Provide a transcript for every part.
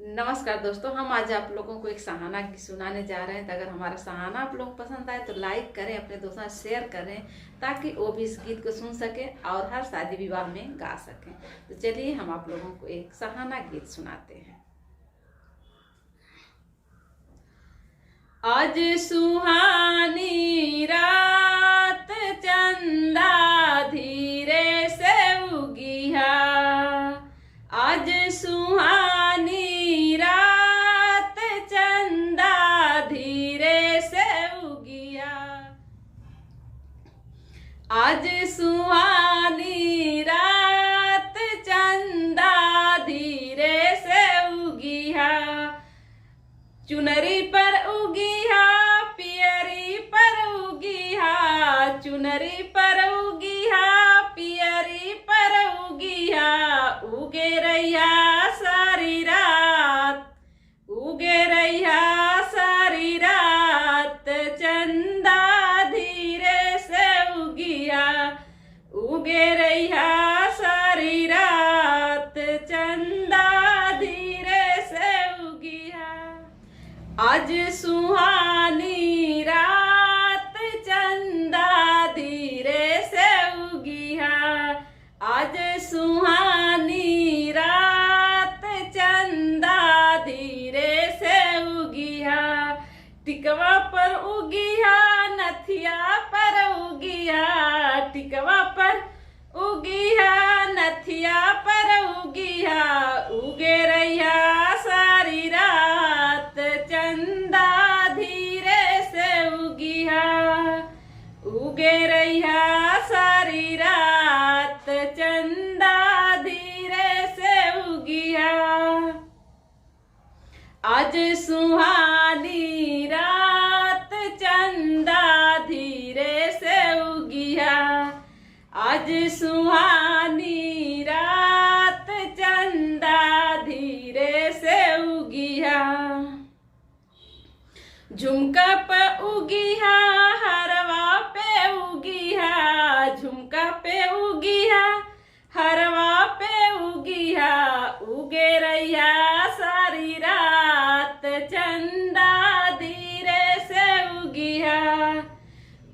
नमस्कार दोस्तों, हम आज आप लोगों को एक सहाना गीत सुनाने जा रहे हैं। तो अगर हमारा सहाना आप लोग पसंद आए तो लाइक करें, अपने दोस्तों से शेयर करें ताकि वो भी इस गीत को सुन सकें और हर शादी विवाह में गा सकें। तो चलिए हम आप लोगों को एक सहाना गीत सुनाते हैं। आज सुहानी रात चंदा धीरे से उगिया, आज सुहानी रात चंदा धीरे से उगिया, आज सुहानी रात चंदा धीरे से उगिया, चुनरी पर उगिया पियरी पर उगिया, चुनरी पर उगिया पियरी पर उगिया, उगे रैया सारी रात, उगे रैया सारी रात चंदा धीरे से उगिया, उगे रैया सारी रात चंदा धीरे से उगिया, आज सुहानी रात चंदा धीरे से उगिया, आज सुहानी रात चंदा धीरे से उगिया, टिकवा पर उगिया नथिया पर उगिया, टिकवा पर उगिया नथिया पर उगिया, उगे रैया सारी रात चंदा धीरे से उगिया, उगे रैया सारी रात चंदा धीरे से उगिया, आज सुहानी रात चंदा धीरे से उगिया, आज सुहानी रात चंदा धीरे से उगिया, झुमका पे उगिया हरवा पे उगिया, झुमका पे उगिया हरवा पे उगिया, उगे रैया सारी रात चंदा धीरे से उगिया,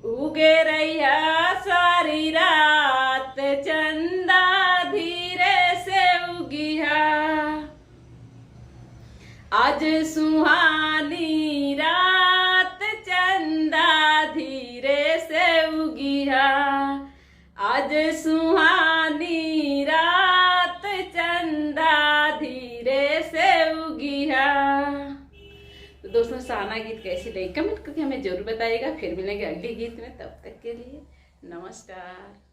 उगे रैया सारी रात चंदा धीरे से उगिया, आज सुहानी रात चंदा धीरे से उगिया, आज सुहानी रात चंदा धीरे से उगिया। तो दोस्तों, सहाना गीत कैसी लगी कमेंट करके हमें जरूर बताइएगा। फिर मिलेंगे अगले गीत में, तब तक के लिए नमस्कार।